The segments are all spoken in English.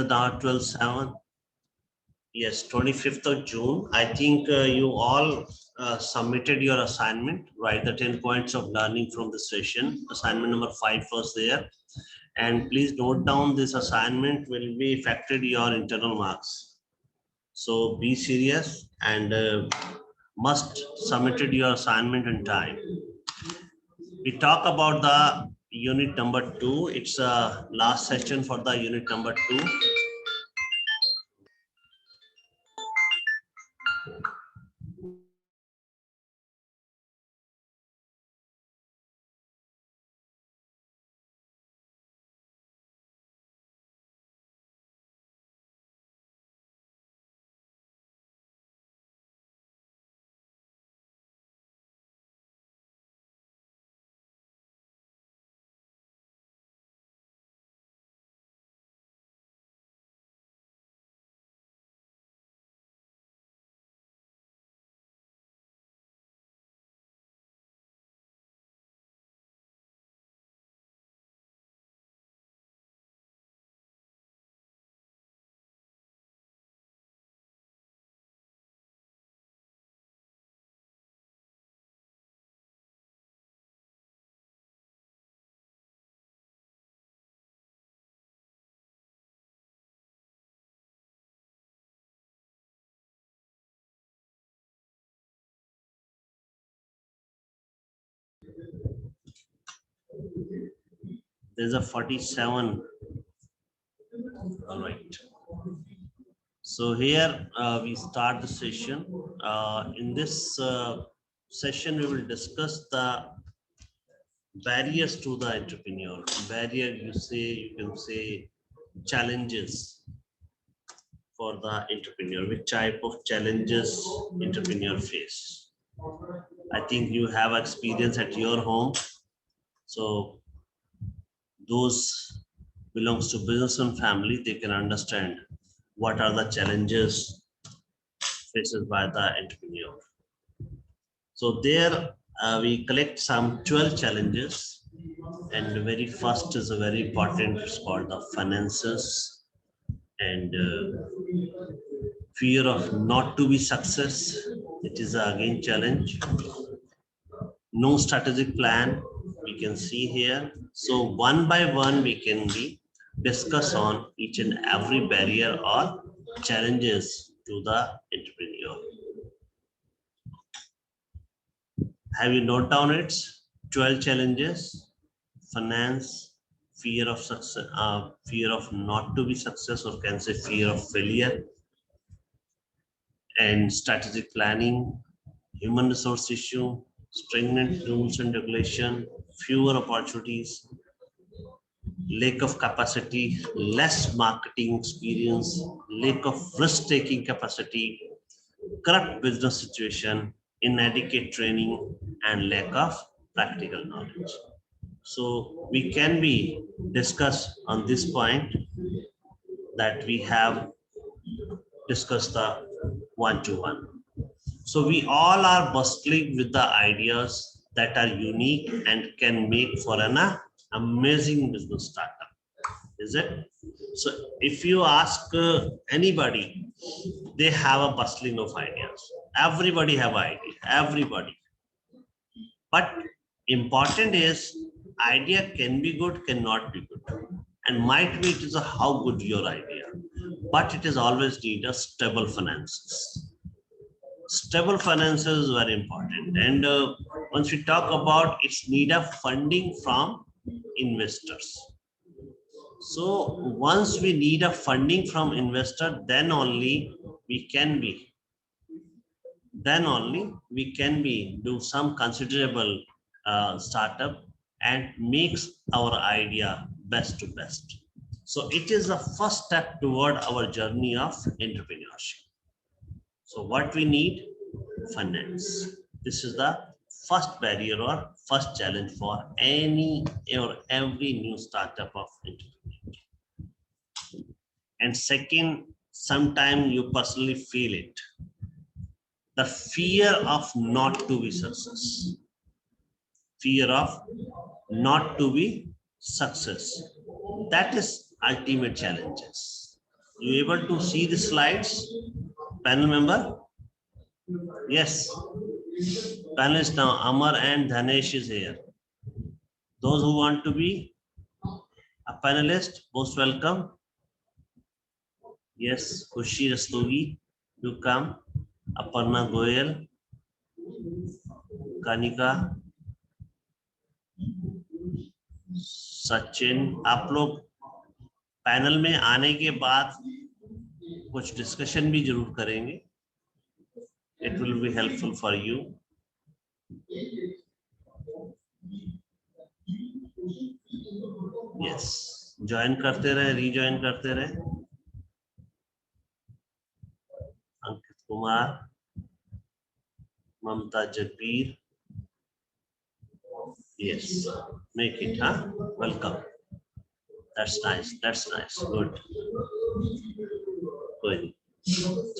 Now 12/7. Yes, 25th of June. I think you all submitted your assignment, right? The 10 points of learning from the session. Assignment number 5 was there. And please note down, this assignment will be affected your internal marks. So be serious and must submitted your assignment in time. We talk about the unit number 2. It's a last session for the unit number 2. There's a 47. All right. So here we start the session. In this session, we will discuss the barriers to the entrepreneur. Barrier, you can say challenges for the entrepreneur. Which type of challenges entrepreneur face? I think you have experience at your home. So those belongs to business and family, they can understand what are the challenges faced by the entrepreneur. So there we collect some 12 challenges, and the very first is a very important, it's called the finances and fear of not to be success. It is again challenge. No strategic plan, we can see here. So one by one we can be discuss on each and every barrier or challenges to the entrepreneur. Have you noted down it? 12 challenges: finance, fear of success, fear of not to be success, or can say fear of failure, and strategic planning, human resource issue, stringent rules and regulation, fewer opportunities, lack of capacity, less marketing experience, lack of risk-taking capacity, corrupt business situation, inadequate training, and lack of practical knowledge. So we can be discussed on this point that we have discussed the one-to-one. So we all are bustling with the ideas that are unique and can make for an amazing business startup. Is it? So if you ask anybody, they have a bustling of ideas. Everybody have an idea, everybody. But important is idea can be good, cannot be good. And might be it is a how good your idea, but it is always need a stable finances. Stable finances is very important. And once we talk about its need of funding from investors. So once we need a funding from investor, then only we can be do some considerable startup and makes our idea best to best. So it is the first step toward our journey of entrepreneurship. So what we need? Finance. This is the first barrier or first challenge for any or every new startup of entrepreneurship. And second, sometimes you personally feel it. The fear of not to be success. Fear of not to be success. That is ultimate challenges. You able to see the slides, panel member? Yes. Panelists now, Amar and Dhanesh is here. Those who want to be a panelist, most welcome. Yes, Khushi Rastogi, you come. Aparna Goyal, Kanika, Sachin, आप लोग panel में आने के बाद कुछ discussion भी जरूर करेंगे. It will be helpful for you. Yes, join करते रहे, रीज्वाइन करते रहे. अंकित कुमार, ममता Jagbir. Yes, make it, huh? Welcome. That's nice. That's nice. Good. Good.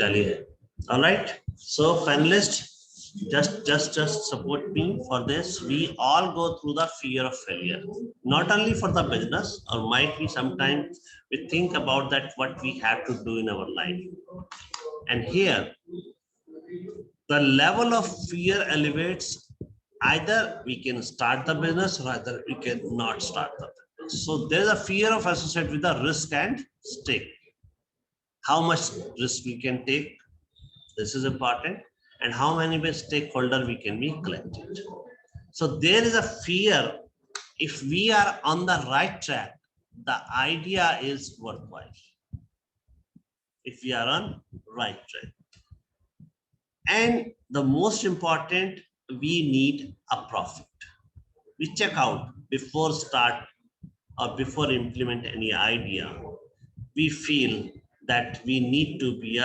Chaliye. All right. So, panelists, just support me for this. We all go through the fear of failure, not only for the business, or might be sometimes we think about that what we have to do in our life. And here, the level of fear elevates. Either we can start the business or either we can not start the business. So there's a fear of associated with the risk and stake. How much risk we can take, this is important, and how many stakeholder we can be collected. So there is a fear. If we are on the right track, the idea is worthwhile. If we are on right track. And the most important, we need a profit. We check out before start or before implement any idea. We feel that we need to be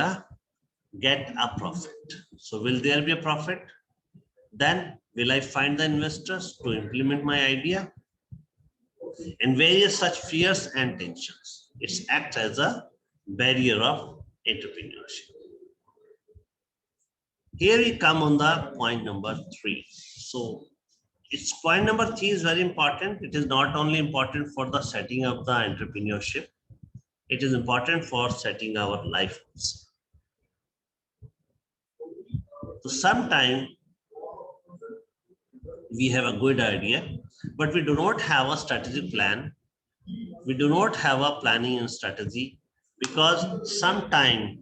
get a profit. So will there be a profit? Then will I find the investors to implement my idea? And various such fears and tensions. It acts as a barrier of entrepreneurship. Here we come on the point number 3. So it's point number 3 is very important. It is not only important for the setting up the entrepreneurship. It is important for setting our life. So sometimes we have a good idea, but we do not have a strategic plan. We do not have a planning and strategy because sometimes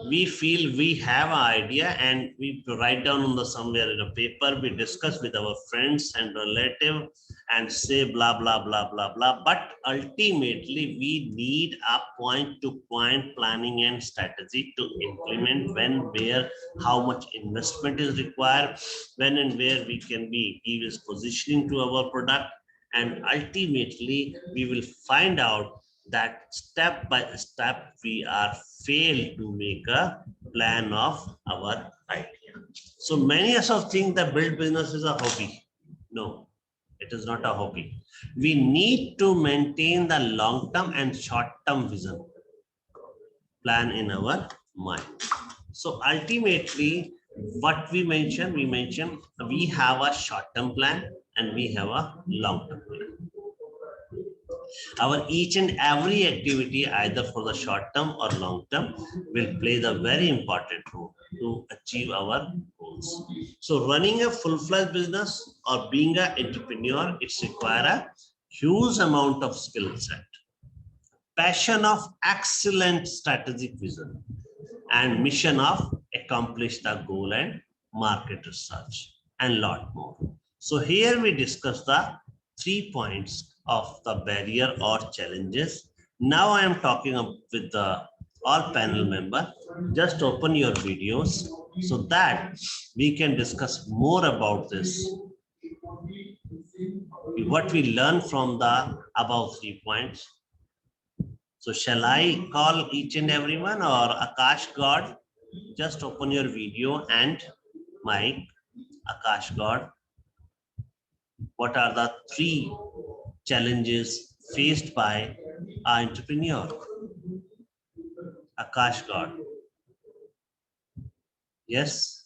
we feel we have an idea and we write down on the somewhere in a paper, we discuss with our friends and relative and say blah, blah, blah, blah, blah. But ultimately we need a point-to-point planning and strategy to implement when, where, how much investment is required, when and where we can be give is positioning to our product. And ultimately we will find out that step by step we are failed to make a plan of our idea. So many of us think that build business is a hobby. No, it is not a hobby. We need to maintain the long-term and short-term vision plan in our mind. So ultimately, what we mentioned we have a short-term plan and we have a long-term plan. Our each and every activity, either for the short term or long term, will play the very important role to achieve our goals. So running a full-fledged business or being an entrepreneur, it's require a huge amount of skill set, passion of excellent strategic vision, and mission of accomplish the goal and market research and lot more. So here we discuss the 3 points of the barrier or challenges. Now I am talking with the all panel member. Just open your videos so that we can discuss more about this. What we learn from the above 3 points. So shall I call each and everyone, or Akash God? Just open your video and mic. Akash God. What are the 3 challenges faced by an entrepreneur? Akash God. Yes.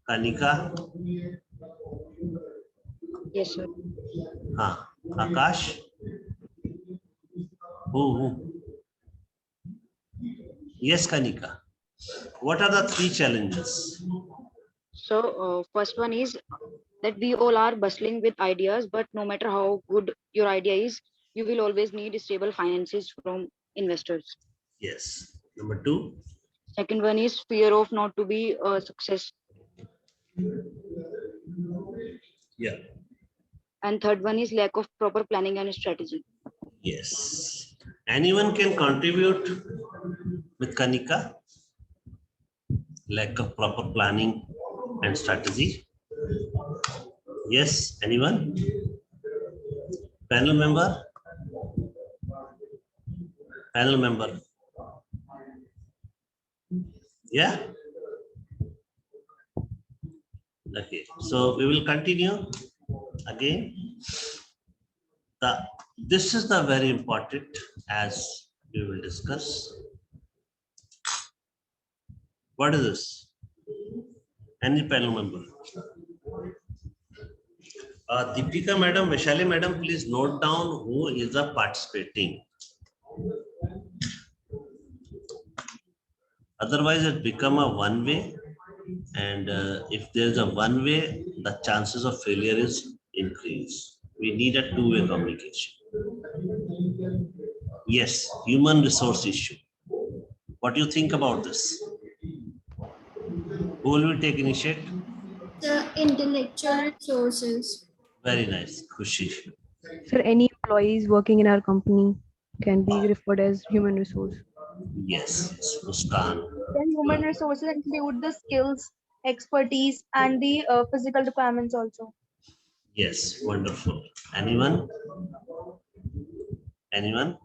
Kanika. Yes, sir. Akash. Who? Yes, Kanika. What are the three challenges? So first one is that we all are bustling with ideas, but no matter how good your idea is, you will always need stable finances from investors. Yes. Number two. Second one is fear of not to be a success. Yeah. And third one is lack of proper planning and strategy. Yes. Anyone can contribute with Kanika? Lack of proper planning and strategy. Yes. Anyone? Panel member? Panel member. Yeah. Okay. So we will continue again. This is the very important as we will discuss. What is this? Any panel member? Deepika madam, Vaishali madam, please note down who is participating. Otherwise, it become a one way, and if there's a one way, the chances of failure is increase. We need a two-way communication. Yes, human resource issue. What do you think about this? Who will we take initiative? The intellectual resources. Very nice, Khushi. Sir, any employees working in our company can be referred as human resource. Yes, Muskan. Then human resources include the skills, expertise, and the physical requirements also. Yes, wonderful. Anyone? Anyone?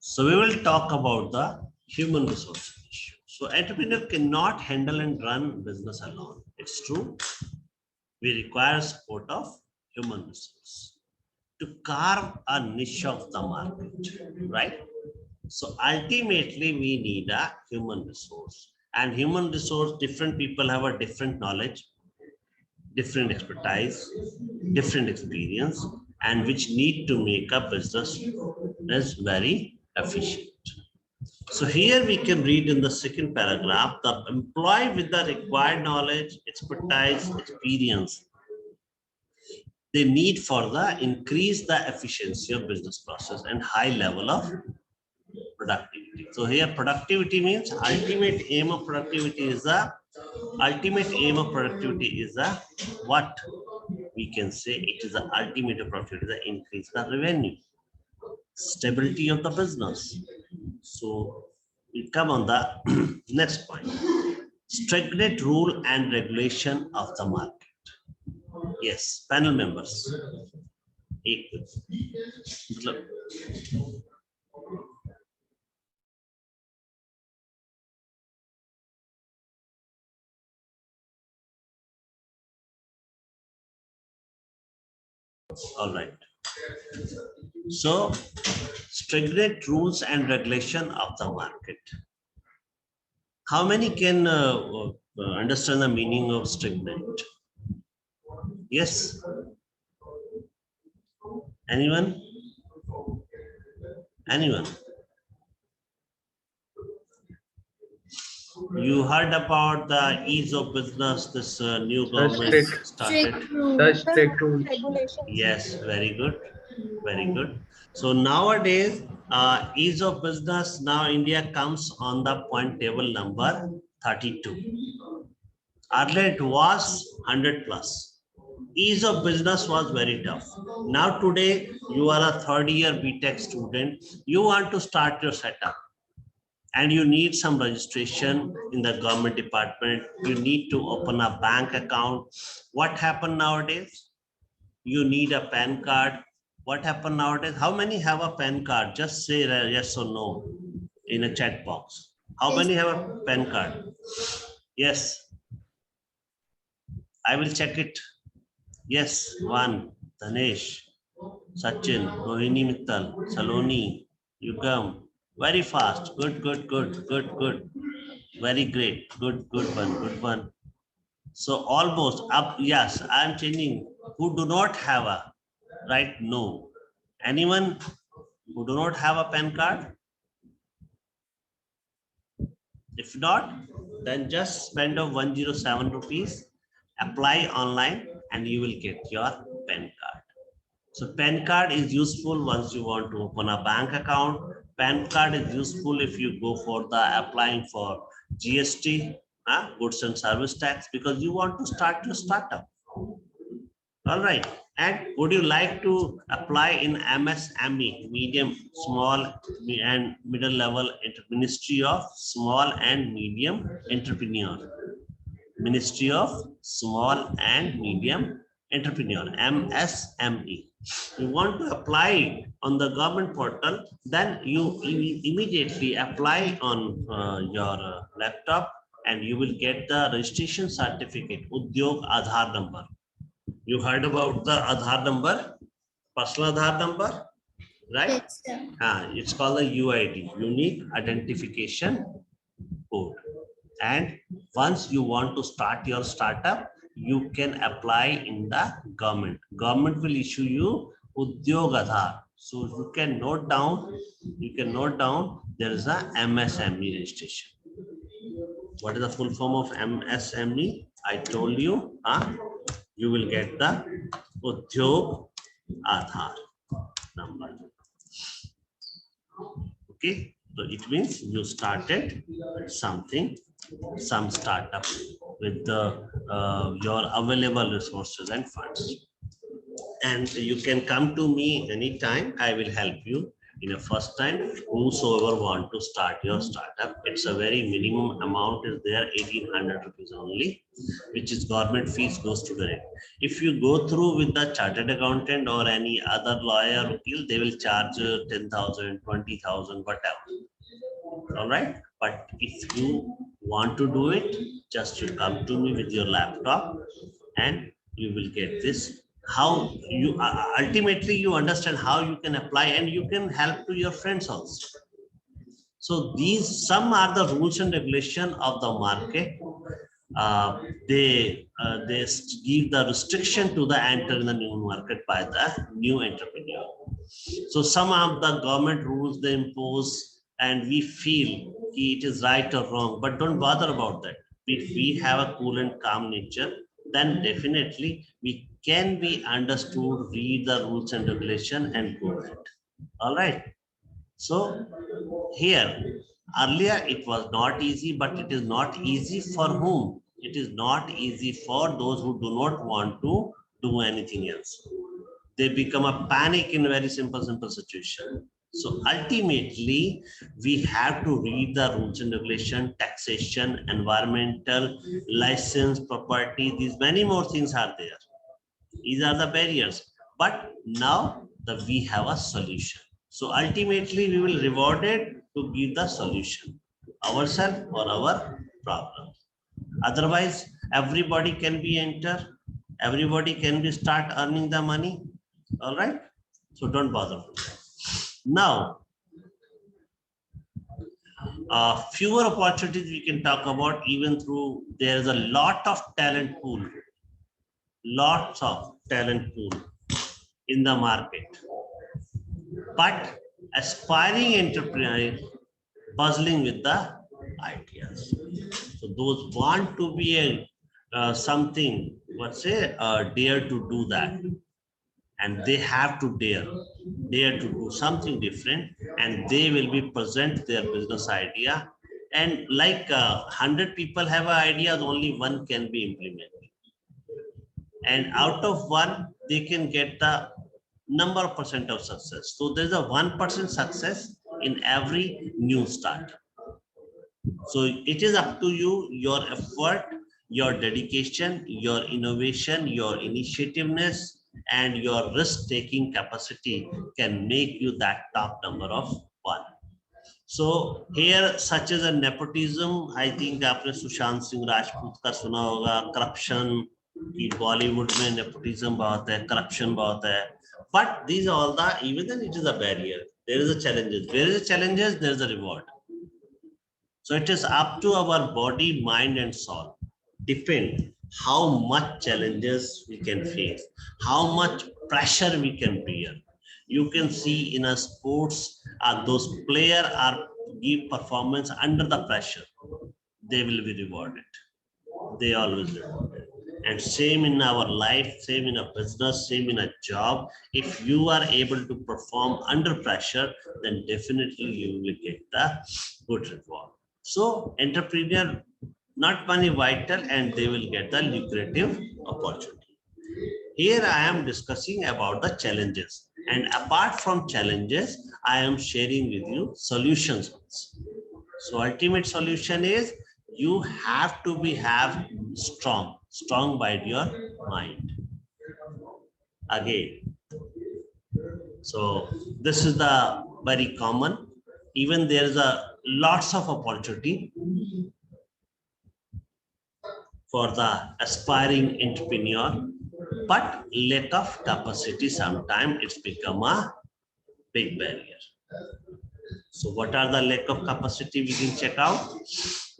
So we will talk about the human resources issue. So entrepreneur cannot handle and run business alone. It's true. We require support of human resource to carve a niche of the market, right? So ultimately we need a human resource, and human resource, different people have a different knowledge, different expertise, different experience, and which need to make a business is very efficient. So here we can read in the second paragraph, the employee with the required knowledge, expertise, experience, they need for the increase the efficiency of business process and high level of productivity. So here productivity means ultimate aim of productivity is the what we can say it is the ultimate of productivity, the increase the revenue, stability of the business. So we come on the next point. Stringent rule and regulation of the market. Yes, panel members. All right. So, stringent rules and regulation of the market. How many can understand the meaning of stringent? Yes. Anyone? Anyone? You heard about the ease of business, this new government started. Strict rules. Regulations. Yes, very good. Very good. So nowadays, ease of business, now India comes on the point table number 32. Earlier it was 100 plus. Ease of business was very tough. Now today, you are a third year BTech student. You want to start your setup, and you need some registration in the government department. You need to open a bank account. What happened nowadays? You need a PAN card. What happened nowadays? How many have a PAN card? Just say yes or no in a chat box. How many have a PAN card? Yes. I will check it. Yes, one. Dhanesh, Sachin, Rohini Mittal, Saloni, Yugam. Very fast. Good, good, good, good, good. Very great. Good, good one, good one. So almost up. Yes, I am changing. Who do not have a right? No. Anyone who do not have a PAN card? If not, then just spend of 107 rupees, apply online, and you will get your PAN card. So PAN card is useful once you want to open a bank account. PAN card is useful if you go for the applying for GST, goods and service tax, because you want to start your startup. All right. And would you like to apply in MSME, medium, small, and middle level Ministry of Small and Medium Entrepreneur? Ministry of Small and Medium Entrepreneur, MSME. You want to apply on the government portal, then you immediately apply on your laptop, and you will get the registration certificate, Udyog Aadhaar number. You heard about the Aadhaar number, personal Aadhaar number, right? Yes, sir. It's called the UID, Unique Identification Code. And once you want to start your startup, you can apply in the government. Government will issue you Udyog Aadhaar. So you can note down, there is a MSME registration. What is the full form of MSME? I told you, you will get the Udyog Aadhaar number. Okay, so it means you started something, some startup with the your available resources and funds. And you can come to me anytime. I will help you in a first time. Whosoever want to start your startup, it's a very minimum amount is there, 1800 rupees only, which is government fees goes to the. If you go through with the chartered accountant or any other lawyer, they will charge 10,000, 20,000, whatever. All right. But if you want to do it, just you come to me with your laptop and you will get this. How you ultimately you understand how you can apply, and you can help to your friends also. So these some are the rules and regulation of the market. They give the restriction to the enter in the new market by the new entrepreneur. So some of the government rules they impose, and we feel it is right or wrong, but don't bother about that. If we have a cool and calm nature, then definitely we can be understood, read the rules and regulation and go ahead. All right. So here, earlier it was not easy, but it is not easy for whom? It is not easy for those who do not want to do anything else. They become a panic in a very simple situation. So ultimately, we have to read the rules and regulation, taxation, environmental, license, property. These many more things are there. These are the barriers. But now we have a solution. So ultimately, we will reward it to give the solution, ourselves or our problem. Otherwise, everybody can be enter. Everybody can be start earning the money. All right. So don't bother. Now, fewer opportunities we can talk about, even through there is a lot of talent pool, lots of talent pool in the market, but aspiring entrepreneurs puzzling with the ideas. So those want to be a something, let's say, dare to do that. And they have to dare to do something different, and they will be present their business idea. And like 100 people have an idea, only one can be implemented. And out of one, they can get the number of percent of success. So there's a 1% success in every new startup. So it is up to you, your effort, your dedication, your innovation, your initiativeness, and your risk-taking capacity can make you that top number of one. So here, such as a nepotism, I think आपने सुशांत सिंह राजपूत का सुना होगा, corruption की बॉलीवुड में nepotism बहुत है, corruption बहुत है. But these are all the, even then it is a barrier. There is a challenges. Where is the challenges? There is a reward. So it is up to our body, mind, and soul. Depend. how much challenges we can face, how much pressure we can bear. You can see in a sports, those players are give performance under the pressure. They will be rewarded. They always rewarded. And same in our life, same in a business, same in a job. If you are able to perform under pressure, then definitely you will get the good reward. So entrepreneur, not money vital, and they will get the lucrative opportunity. Here I am discussing about the challenges. And apart from challenges, I am sharing with you solutions. So ultimate solution is you have to have strong by your mind. Again, so this is the very common. Even there is a lots of opportunity for the aspiring entrepreneur, but lack of capacity sometimes it's become a big barrier. So what are the lack of capacity we can check out?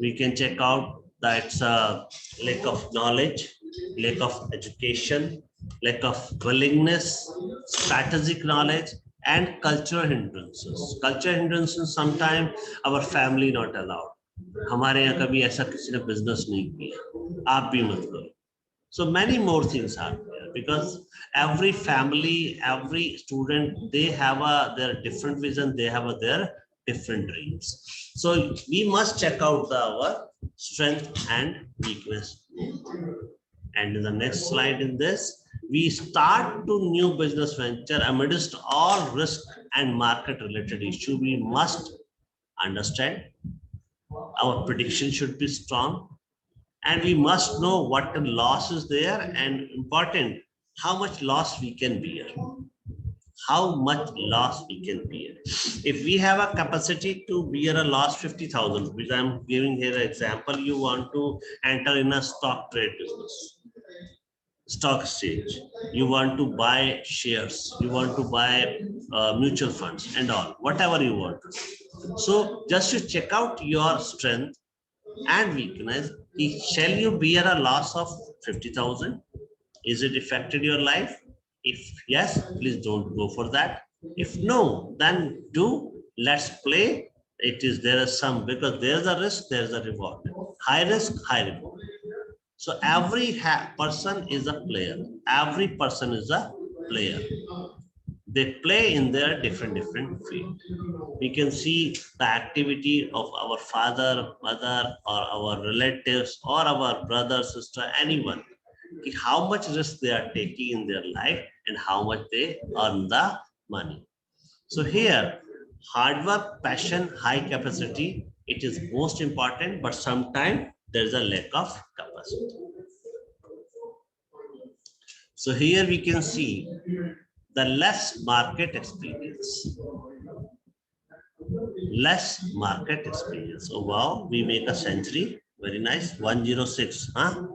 We can check out that it's a lack of knowledge, lack of education, lack of willingness, strategic knowledge, and cultural hindrances. Cultural hindrances sometimes our family not allowed. हमारे यहाँ कभी ऐसा किसी ने business नहीं किया, आप भी मत करो. So many more things are there because every family, every student, they have their different vision, they have their different dreams. So we must check out our strength and weakness. And in the next slide in this, we start to new business venture amidst all risk and market related issue. We must understand our prediction should be strong. And we must know what the loss is there and important, how much loss we can bear. How much loss we can bear. If we have a capacity to bear a loss 50,000, which I'm giving here an example, you want to enter in a stock trade business, stock exchange, you want to buy shares, you want to buy mutual funds and all, whatever you want. So just to check out your strength and weakness, shall you bear a loss of 50,000? Is it affected your life? If yes, please don't go for that. If no, then let's play. There is some, because there's a risk, there's a reward. High risk, high reward. So every person is a player. Every person is a player. They play in their different field. We can see the activity of our father, mother, or our relatives, or our brother, sister, anyone. How much risk they are taking in their life and how much they earn the money. So here, hard work, passion, high capacity, it is most important, but sometimes there's a lack of capacity. So here we can see the less market experience. Less market experience. Oh wow, we make a century. Very nice. 106. Huh?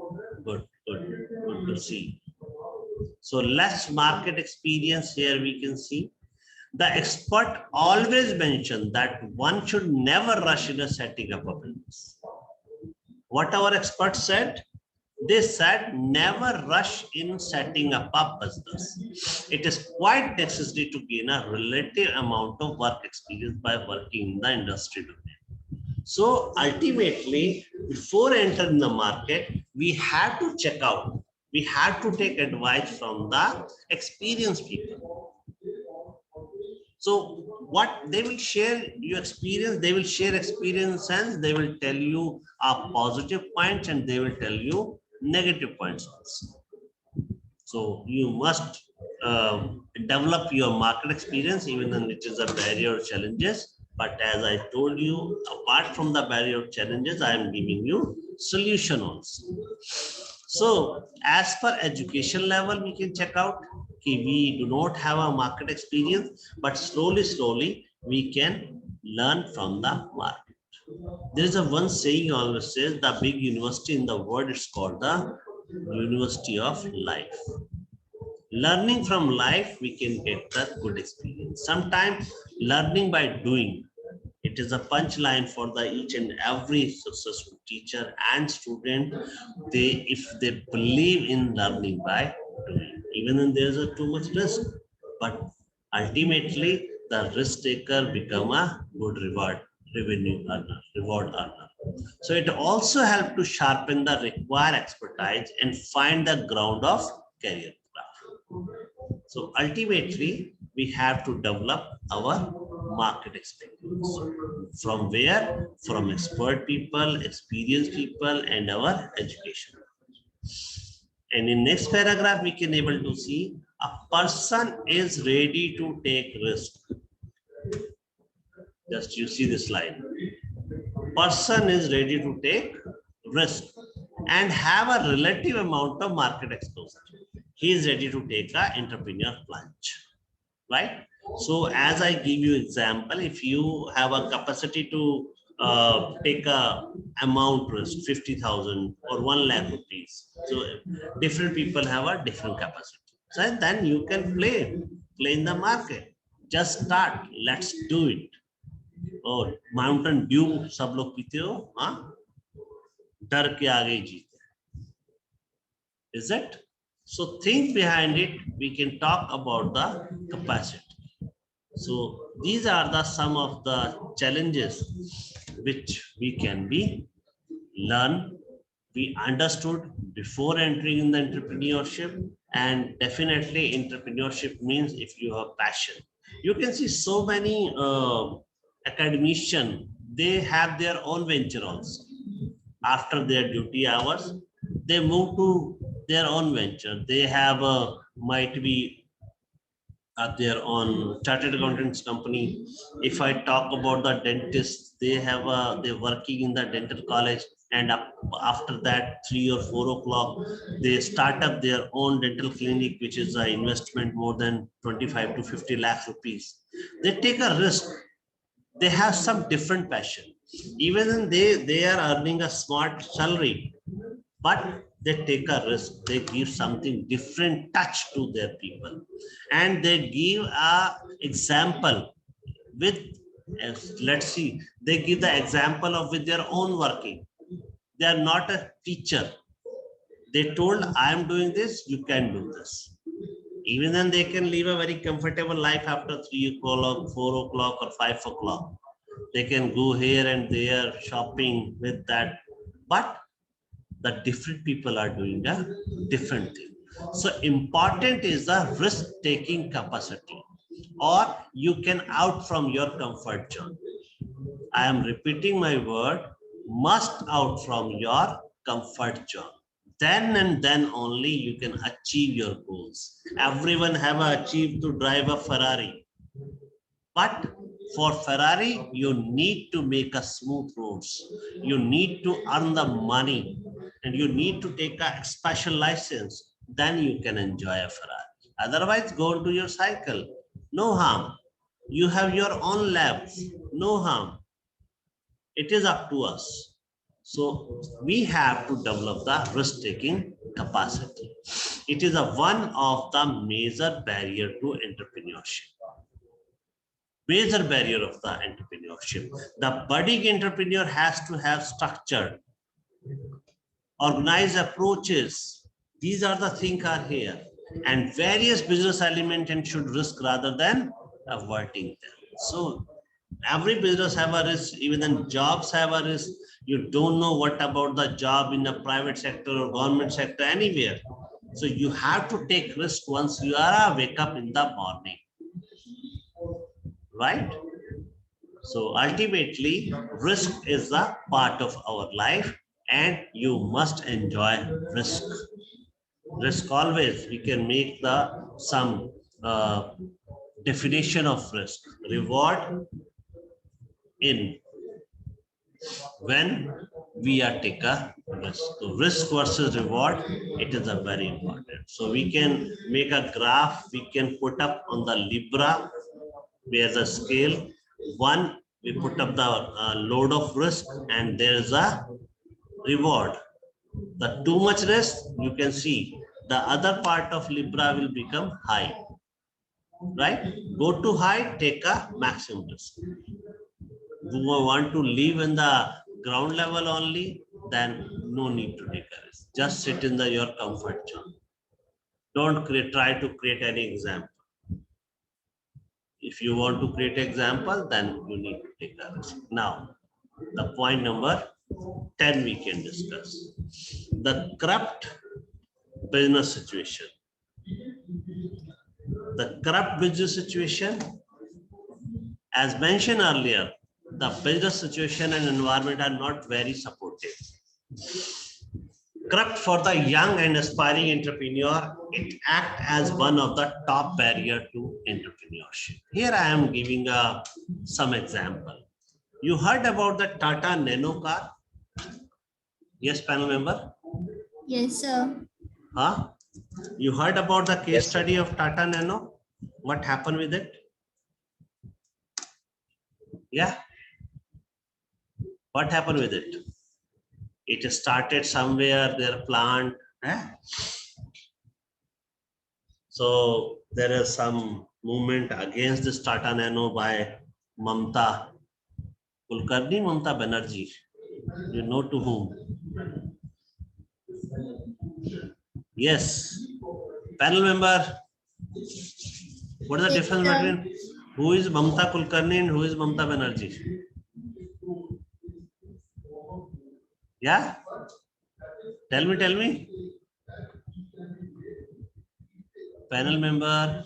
Good to see. So less market experience here we can see. The expert always mentioned that one should never rush in a setting up a business. What our experts said? They said never rush in setting up a business. It is quite necessary to gain a relative amount of work experience by working in the industry domain. So ultimately, before entering the market, we have to check out. We have to take advice from the experienced people. So what they will share your experience, they will share experience and they will tell you a positive points and they will tell you negative points also. So you must develop your market experience, even though it is a barrier or challenges. But as I told you, apart from the barrier of challenges, I am giving you solution also. So as per education level, we can check out we do not have a market experience, but slowly we can learn from the market. There is a one saying always says the big university in the world is called the University of Life. Learning from life, we can get the good experience. Sometimes learning by doing, it is a punchline for the each and every successful teacher and student, if they believe in learning by doing, even when there's a too much risk, but ultimately the risk taker become a good revenue earner, reward earner. So it also helps to sharpen the required expertise and find the ground of career graph. So ultimately, we have to develop our market experience. From where? From expert people, experienced people, and our education. And in next paragraph, we can able to see a person is ready to take risk. Just you see this line. Person is ready to take risk and have a relative amount of market exposure. He is ready to take an entrepreneur plunge, right? So as I give you example, if you have a capacity to take a amount risk, 50,000 or 1 lakh rupees. So different people have a different capacity. So then you can play in the market. Just start, let's do it. और Mountain Dew सब लोग पीते हो, हाँ, डर के आगे जीते. Is it? So think behind it. We can talk about the capacity. So these are the some of the challenges which we can be learn, we understood before entering in the entrepreneurship, and definitely entrepreneurship means if you have passion. You can see so many academicians, they have their own venture also. After their duty hours, they move to their own venture. They have might be their own chartered accountants company. If I talk about the dentists, they have they're working in the dental college, and after that 3 or 4 o'clock, they start up their own dental clinic, which is an investment more than 25 to 50 lakh rupees. They take a risk. They have some different passion. Even then they are earning a smart salary, but they take a risk. They give something different touch to their people, and they give a example with, let's see, they give the example of with their own working. They are not a teacher. They told, I am doing this, you can do this. Even then they can live a very comfortable life after 3 o'clock, 4 o'clock or 5 o'clock. They can go here and there shopping with that, but the different people are doing a different thing. So important is the risk-taking capacity, or you can out from your comfort zone. I am repeating my word, must out from your comfort zone. Then and then only you can achieve your goals. Everyone have achieved to drive a Ferrari, but for Ferrari, you need to make a smooth roads. You need to earn the money, and you need to take a special license. Then you can enjoy a Ferrari. Otherwise, go into your cycle. No harm. You have your own labs. No harm. It is up to us. So we have to develop the risk-taking capacity. It is one of the major barrier to entrepreneurship. Major barrier of the entrepreneurship. The budding entrepreneur has to have structured, organized approaches. These are the things are here, and various business elements and should risk rather than avoiding them. So every business have a risk, even then jobs have a risk. You don't know what about the job in the private sector or government sector anywhere. So you have to take risk once you are wake up in the morning. Right? So ultimately, risk is a part of our life, and you must enjoy risk. Risk always, we can make some definition of risk. Reward in when we are take a risk. So risk versus reward, it is a very important. So we can make a graph, we can put up on the Libra, where the scale, one, we put up the load of risk, and there is a reward. The too much risk, you can see the other part of Libra will become high, right? Go to high, take a maximum risk. Do I want to live in the ground level only? then no need to take a risk. Just sit in your comfort zone. Don't try to create any example. If you want to create an example, then you need to take a risk. Now, the point number 10 we can discuss. The corrupt business situation. The corrupt business situation, as mentioned earlier, the business situation and environment are not very supportive. Corrupt for the young and aspiring entrepreneur, it acts as one of the top barrier to entrepreneurship. Here I am giving some example. You heard about the Tata Nano car? Yes, panel member? Yes, sir. Huh? You heard about the case study of Tata Nano? What happened with it? Yeah. What happened with it? It started somewhere, their plant. So there is some movement against this Tata Nano by Mamta Kulkarni, Mamta Banerjee. You know to whom? Yes. Panel member, what is the difference between who is Mamta Kulkarni and who is Mamta Banerjee? Yeah? Tell me. Panel member,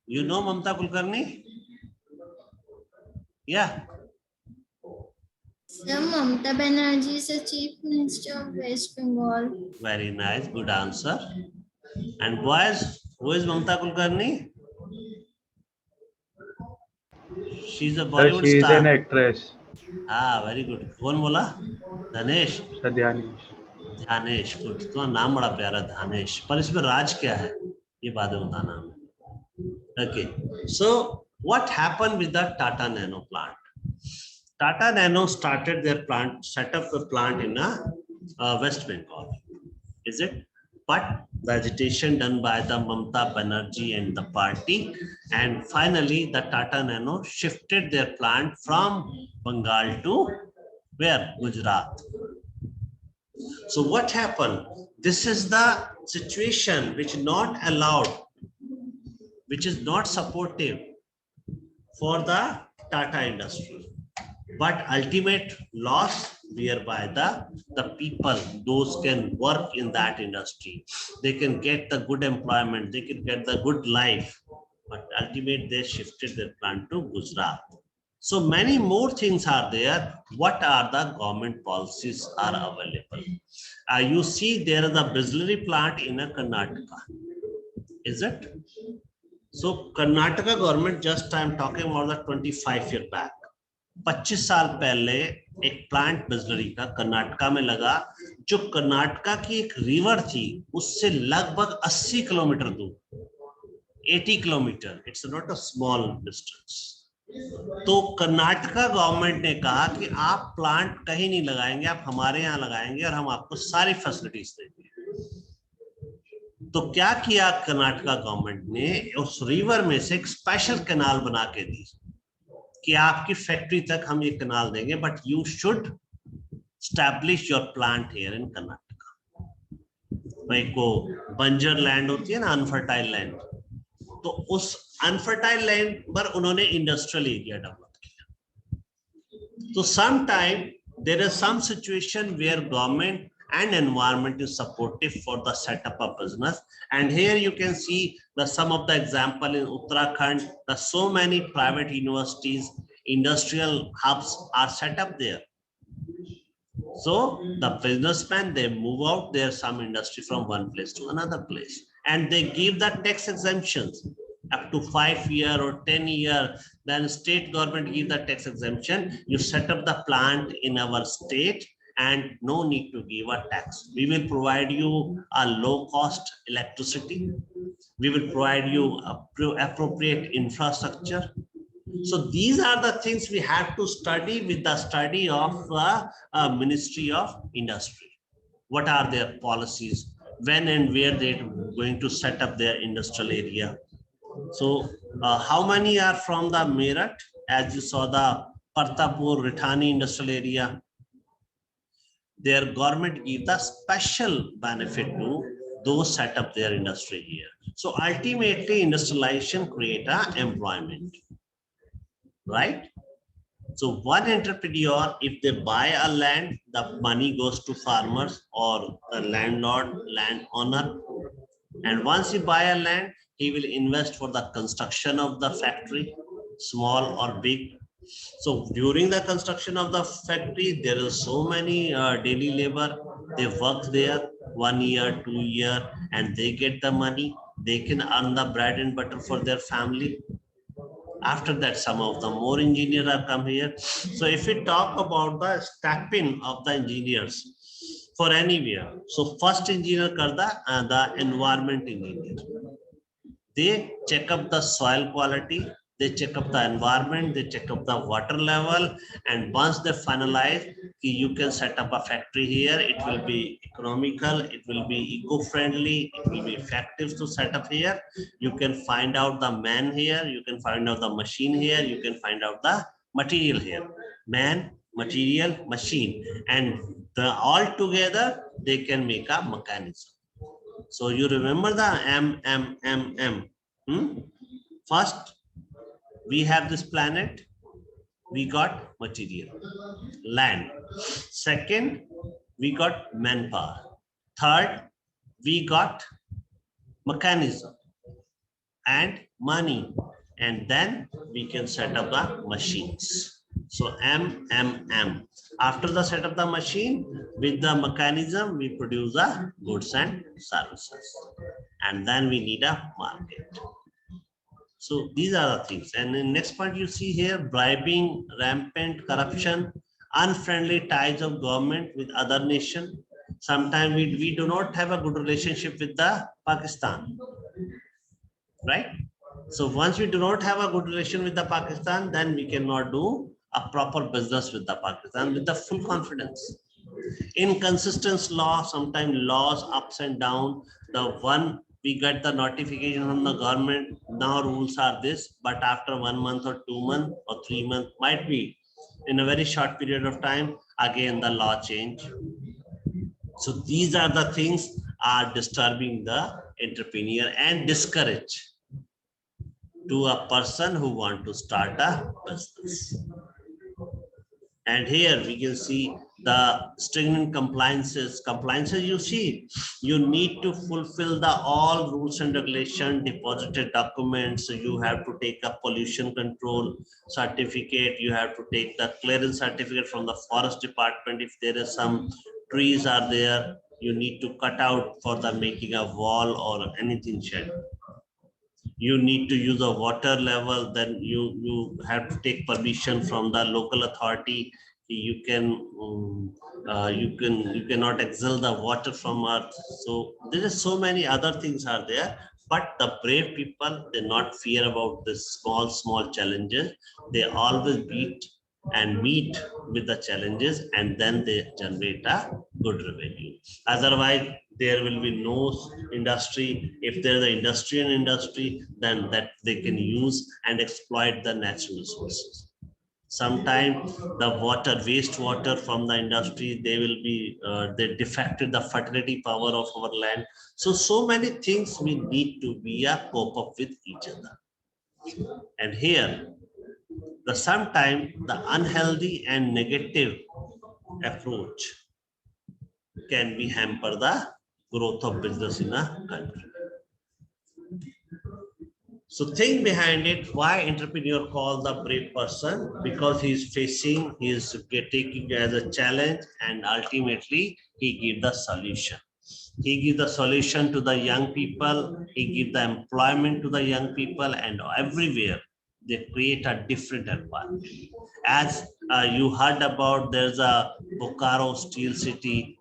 you know Mamta Kulkarni? Yeah. Sir, Mamata Banerjee is the Chief Minister of West Bengal. Very nice, good answer. And boys, who is Mamta Kulkarni? She's a Bollywood She is star. an actress. हाँ, very good. कौन बोला? धनेश. Sadhyanish. ध्यानेश. Good. तो नाम बड़ा प्यारा धानेश. पर इसमें राज क्या है? ये बाद में बताना हमें. Okay. So what happened with the Tata Nano plant? Tata Nano started their plant, set up the plant in West Bengal. Is it? But the agitation done by the Mamta Banerjee and the party, and finally the Tata Nano shifted their plant from Bengal to where? Gujarat. So what happened? This is the situation which not allowed, which is not supportive for the Tata industry. But ultimate loss whereby the people, those can work in that industry, they can get the good employment, they can get the good life, but ultimate they shifted their plant to Gujarat. So many more things are there. What are the government policies are available? You see there is a Bisleri plant in Karnataka. Is it? So Karnataka government, just I am talking about the 25 years back. 25 साल पहले एक plant बिजलरी का कर्नाटका में लगा, जो कर्नाटका की एक river थी उससे लगभग 80 किलोमीटर दूर, 80 kilometre. It's not a small distance. तो कर्नाटका गवर्नमेंट ने कहा कि आप प्लांट कहीं नहीं लगाएंगे, आप हमारे यहाँ लगाएंगे और हम आपको सारी फैसिलिटीज देंगे. तो क्या किया कर्नाटका गवर्नमेंट ने, उस रिवर में से एक स्पेशल कैनाल बना के दी कि आपकी फैक्ट्री तक हम ये कैनाल देंगे, but you should establish your plant here in Karnataka. भाई को बंजर लैंड होती है ना, अनफर्टाइल लैंड, तो उस अनफर्टाइल लैंड पर उन्होंने इंडस्ट्रियल एरिया डेवलप किया. तो some time there is some situation where government and environment is supportive for the setup of business, and here you can see the some of the example in Uttarakhand, the so many private universities, industrial hubs are set up there. So the businessmen, they move out there some industry from one place to another place, and they give the tax exemptions up to 5 years or 10 years. Then state government give the tax exemption. You set up the plant in our state and no need to give a tax. We will provide you a low cost electricity. We will provide you appropriate infrastructure. So these are the things we have to study with the study of Ministry of Industry. What are their policies? When and where they're going to set up their industrial area? So how many are from the Meerut? As you saw the Partapur, Rithani industrial area. their government give the special benefit to those set up their industry here. So ultimately industrialization create a employment, right? So one entrepreneur, if they buy a land, the money goes to farmers or the landlord, landowner. And once he buy a land, he will invest for the construction of the factory, small or big. So during the construction of the factory, there is so many daily labor. They work there 1 year, 2 year, and they get the money. They can earn the bread and butter for their family. After that, some of the more engineers are come here. So if we talk about the stepping of the engineers for anywhere, so first engineer karda the environment engineer. They check up the soil quality, they check up the environment, they check up the water level, and once they finalize, you can set up a factory here. It will be economical, it will be eco-friendly, it will be effective to set up here. You can find out the man here, you can find out the machine here, you can find out the material here. Man, material, machine, and all together they can make a mechanism. So you remember the M. First, we have this planet, we got material, land. Second, we got manpower. Third, we got mechanism and money. And then we can set up the machines. So M. After the set of the machine, with the mechanism, we produce the goods and services. And then we need a market. So these are the things. And in next point you see here, bribing, rampant corruption, unfriendly ties of government with other nation. Sometimes we do not have a good relationship with the Pakistan, right? So once we do not have a good relation with the Pakistan, then we cannot do a proper business with the Pakistan with the full confidence. Inconsistent law, sometimes laws ups and down. The one we get the notification from the government, now rules are this, but after 1 month or 2 months or 3 months, might be in a very short period of time, again the law change. So these are the things are disturbing the entrepreneur and discourage to a person who want to start a business. And here we can see the stringent compliances. You see, you need to fulfill the all rules and regulation, deposited documents. So you have to take a pollution control certificate. You have to take the clearance certificate from the forest department. If there is some trees are there, you need to cut out for the making a wall or anything shed. You need to use a water level, then you have to take permission from the local authority. You cannot exhaust the water from earth. So there is so many other things are there, but the brave people, they not fear about this small challenges. They always beat and meet with the challenges, and then they generate a good revenue. Otherwise, there will be no industry. If there is an industry, then that they can use and exploit the natural resources. Sometimes the wastewater from the industry, they will be, they defected the fertility power of our land. So many things we need to be a cope up with each other. And here, sometimes the unhealthy and negative approach can be hamper the growth of business in a country. So think behind it, why entrepreneur called the brave person? Because he's taking it as a challenge, and ultimately he gives the solution. He gives the solution to the young people, he gives the employment to the young people, and everywhere they create a different environment. As you heard about, there's a Bokaro Steel City,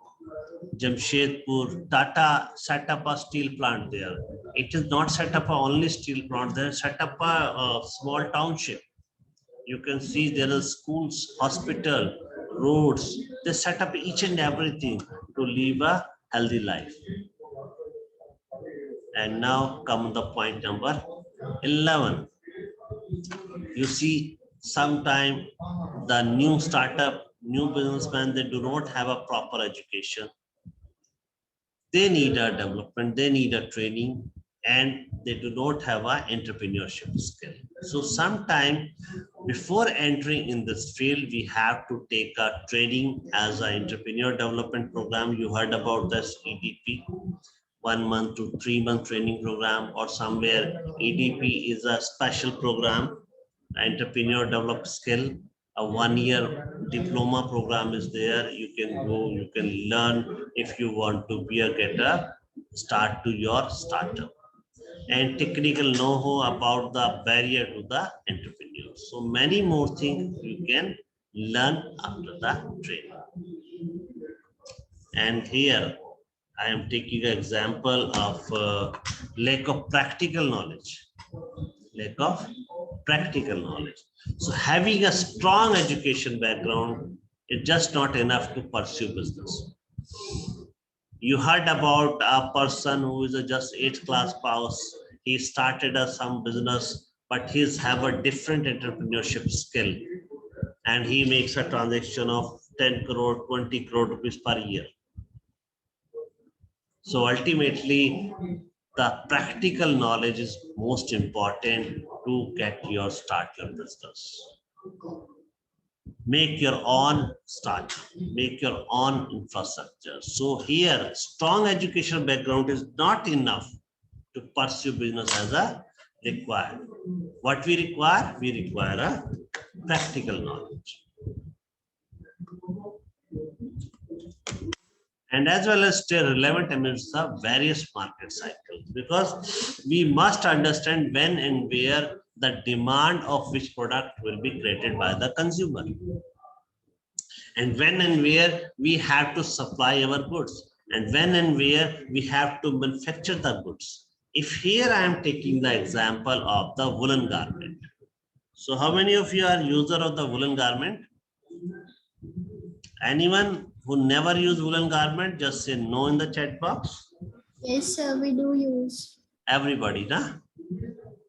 Jamshedpur, Tata set up a steel plant there. It is not set up a only steel plant, they set up a small township. You can see there are schools, hospital, roads. They set up each and everything to live a healthy life. And now come the point number 11. You see, sometime the new startup, new businessmen, they do not have a proper education. They need a development, they need a training, and they do not have a entrepreneurship skill. So sometime before entering in this field, we have to take a training as an entrepreneur development program. You heard about this EDP, 1 month to 3 month training program, or somewhere EDP is a special program, entrepreneur develop skill. A 1 year diploma program is there. You can go, you can learn if you want to be a get a start to your startup. And technical know-how about the barrier to the entrepreneur. So many more things you can learn after the training. And here I am taking an example of lack of practical knowledge. Lack of practical knowledge. So having a strong education background is just not enough to pursue business. You heard about a person who is a just 8th class pass. He started some business, but he's have a different entrepreneurship skill. And he makes a transaction of 10 crore, 20 crore rupees per year. So ultimately, the practical knowledge is most important to get your start your business. Make your own start, make your own infrastructure. So here, strong educational background is not enough to pursue business as a required. What we require a practical knowledge. And as well as stay relevant amidst the various market cycles, because we must understand when and where the demand of which product will be created by the consumer, and when and where we have to supply our goods, and when and where we have to manufacture the goods. If here I am taking the example of the woolen garment. So how many of you are user of the woolen garment? Anyone who never use woolen garment, just say no in the chat box. Yes, sir, we do use. Everybody, na?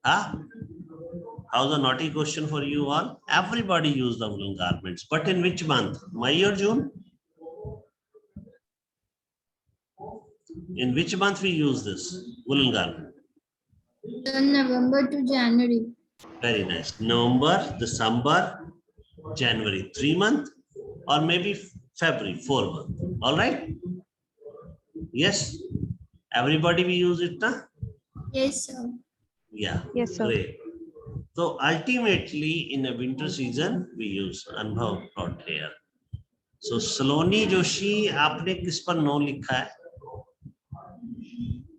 Huh? How's a naughty question for you all? Everybody use the woolen garments, but in which month? May or June? In which month we use this woolen garment? November to January. Very nice. November, December, January, 3 months, or maybe February, 4 months. All right? Yes. Everybody we use it, na? Yes, sir. Yeah. Yes, sir. Great. So ultimately, in a winter season, we use Anubhav out here. So Saloni Joshi, आपने किस पर no लिखा है?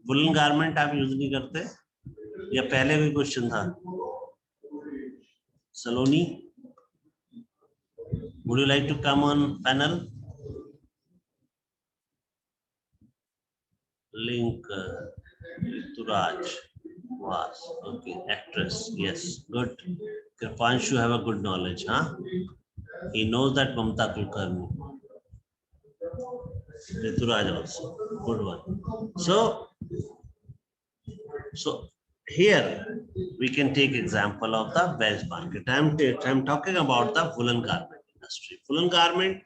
Woolen garment आप use नहीं करते? या पहले कोई क्वेश्चन था? Saloni, would you like to come on panel? Link Turaj was okay. Actress, yes, good. Kripanshu have a good knowledge, huh? He knows that Mamta Kulkarni. Rituraj also, good one. So here we can take example of the Wells market. I'm talking about the woolen garment industry. Woolen garment,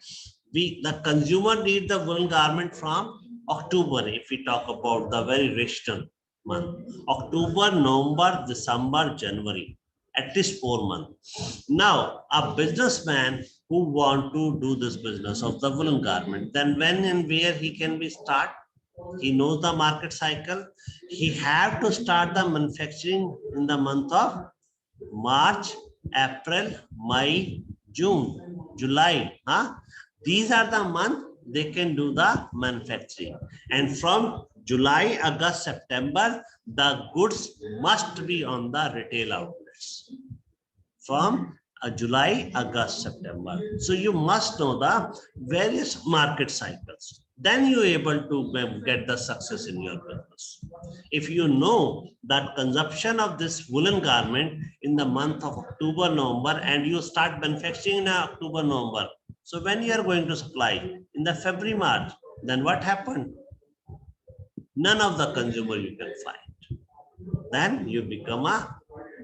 the consumer need the woolen garment from October. If we talk about the very recent month, October, November, December, January, at least 4 months. Now, a businessman who want to do this business of the woolen garment, then when and where he can be start? He knows the market cycle. He have to start the manufacturing in the month of March, April, May, June, July. Huh? These are the months they can do the manufacturing. And from July, August, September, the goods must be on the retail outlets. From July, August, September. So you must know the various market cycles. Then you're able to get the success in your business. If you know that consumption of this woolen garment in the month of October, November, and you start manufacturing in October, November. So when you are going to supply in the February, March, then what happened? None of the consumer you can find. Then you become a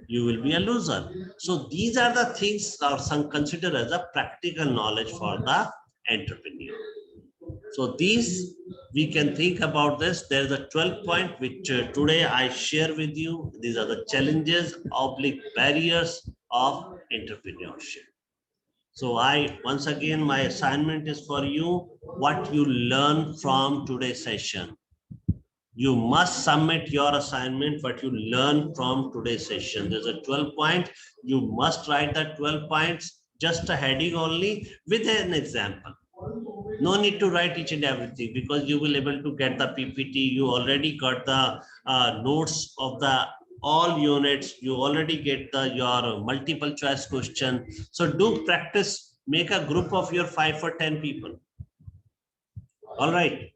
you will be a loser. So these are the things that are some considered as a practical knowledge for the entrepreneur. So these we can think about this. There is a 12 point which today I share with you. These are the challenges, oblique barriers of entrepreneurship. So once again, my assignment is for you, what you learn from today's session. You must submit your assignment, what you learn from today's session. There's a 12 point. You must write the 12 points, just a heading only with an example. No need to write each and everything because you will able to get the PPT. You already got the notes of the all units. You already get your multiple choice question. So do practice, make a group of your 5 or 10 people. All right.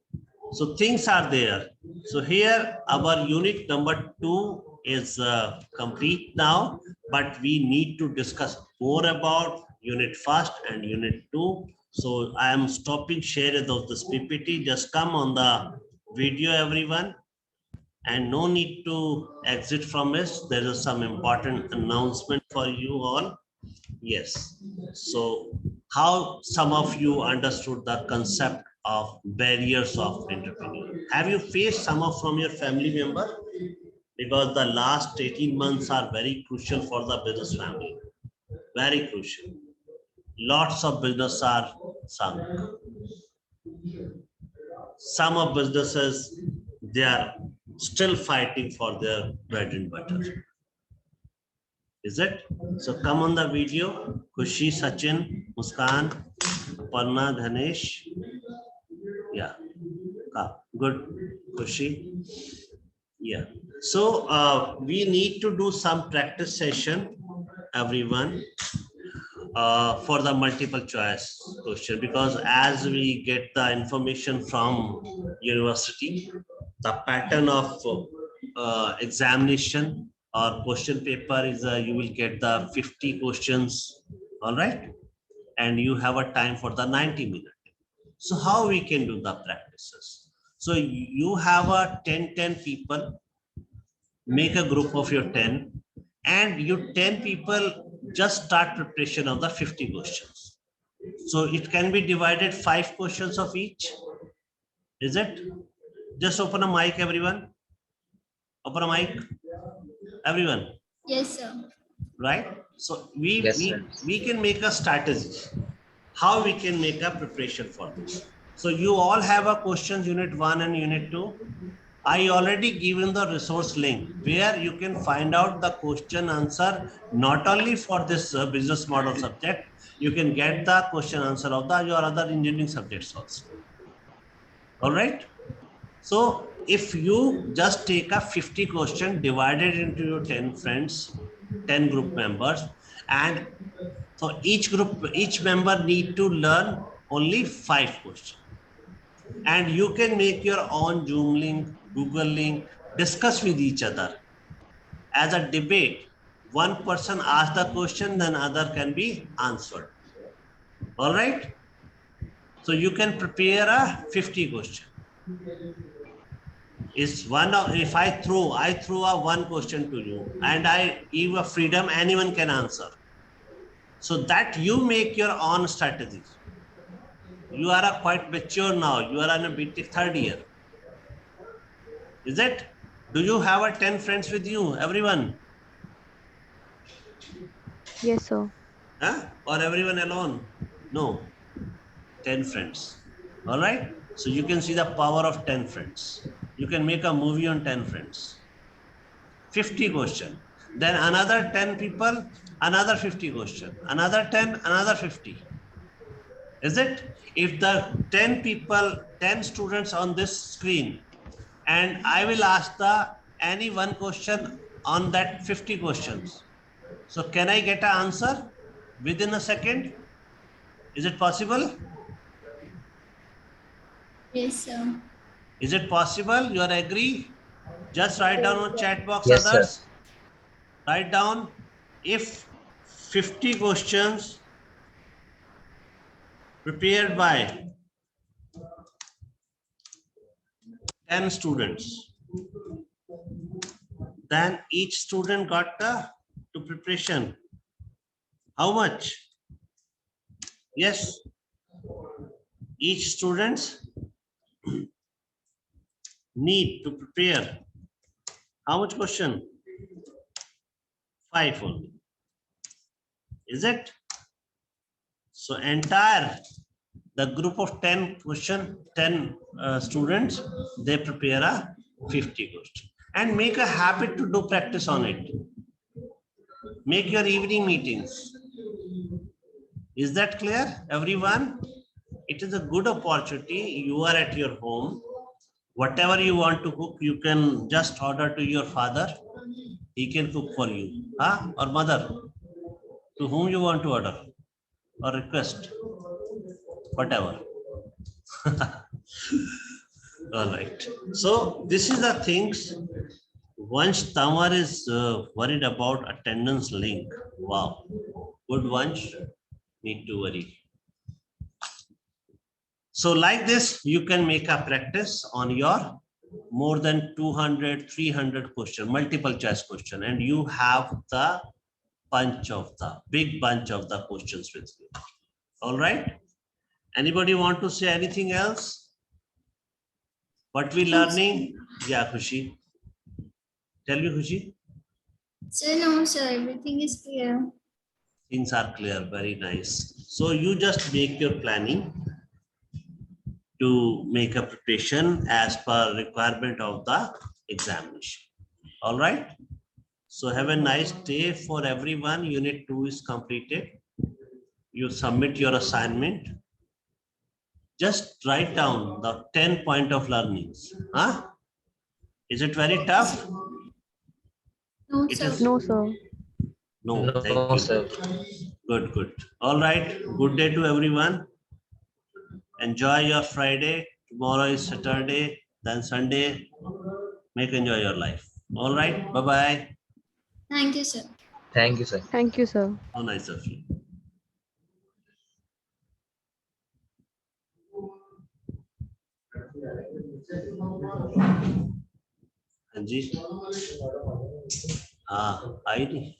So things are there. So here our unit number 2 is complete now, but we need to discuss more about unit 1 and unit 2. So I am stopping sharing of this PPT. Just come on the video, everyone. And no need to exit from it. There is some important announcement for you all. Yes. So how some of you understood the concept of barriers of entrepreneur? Have you faced some of from your family member? Because the last 18 months are very crucial for the business family. Very crucial. Lots of business are sunk. Some of businesses, they are still fighting for their bread and butter. Is it? So come on the video. Kushi, Sachin, Muskan, Parna, Dhanesh. Yeah. Good. Kushi. Yeah. So we need to do some practice session, everyone, for the multiple choice question, because as we get the information from university, the pattern of examination or question paper is you will get the 50 questions, all right, and you have a time for the 90 minutes. So how we can do the practices? So you have a 10 people, make a group of your 10, and you 10 people just start preparation of the 50 questions. So it can be divided 5 questions of each. Is it? Just open a mic, everyone. Open a mic, everyone. Yes, sir. Right? So we can make a strategy. How we can make a preparation for this. So you all have a questions unit 1 and unit 2. I already given the resource link where you can find out the question answer, not only for this business model subject, you can get the question answer of your other engineering subjects also. All right. So if you just take a 50 question divided into your 10 friends, 10 group members, and so each member need to learn only 5 questions. And you can make your own Zoom link, Google link, discuss with each other. As a debate, one person asks the question, then other can be answered. All right? So you can prepare a 50 question. Is one of, if I throw a one question to you and I give a freedom, anyone can answer. So that you make your own strategies. You are a quite mature now. You are in a BTech 3rd year. Is it? Do you have a 10 friends with you, everyone? Yes, sir. Huh? Or everyone alone? No. 10 friends. All right. So you can see the power of 10 friends. You can make a movie on 10 friends. 50 question. Then another 10 people, another 50 question. Another 10, another 50. Is it? If the 10 people, 10 students on this screen, and I will ask any one question on that 50 questions. So can I get an answer within a second? Is it possible? Yes, sir. Is it possible? You are agree? Just write down on chat box, Yes, sir. others. Write down if 50 questions prepared by 10 students, then each student got to preparation? How much? Yes. Each students need to prepare. How much question? 5 only. Is it? So entire the group of 10 students, they prepare a 50 question and make a habit to do practice on it. Make your evening meetings. Is that clear, everyone? It is a good opportunity. You are at your home. Whatever you want to cook, you can just order to your father. He can cook for you, huh? Or mother, to whom you want to order or request, whatever. All right. So this is the things. Once Tamar is worried about attendance link. Wow. Good Vansh, need to worry. So like this, you can make a practice on your more than 200, 300 question, multiple choice question, and you have the big bunch of the questions with you. All right. Anybody want to say anything else? What we learning? Yeah, Khushi. Tell me, Khushi. Sir, no, sir, everything is clear. Things are clear. Very nice. So you just make your planning to make a preparation as per requirement of the examination. All right. So have a nice day for everyone. Unit 2 is completed. You submit your assignment. Just write down the 10 point of learnings. Huh? Is it very tough? No, It sir. is. No, sir. No, thank No, you. sir. Good, good. All right. Good day to everyone. Enjoy your Friday. Tomorrow is Saturday, then Sunday. Make enjoy your life. All right. Bye-bye. Thank you, sir. Thank you, sir. Thank you, sir. So nice of you. हाँ जी हाँ आई नहीं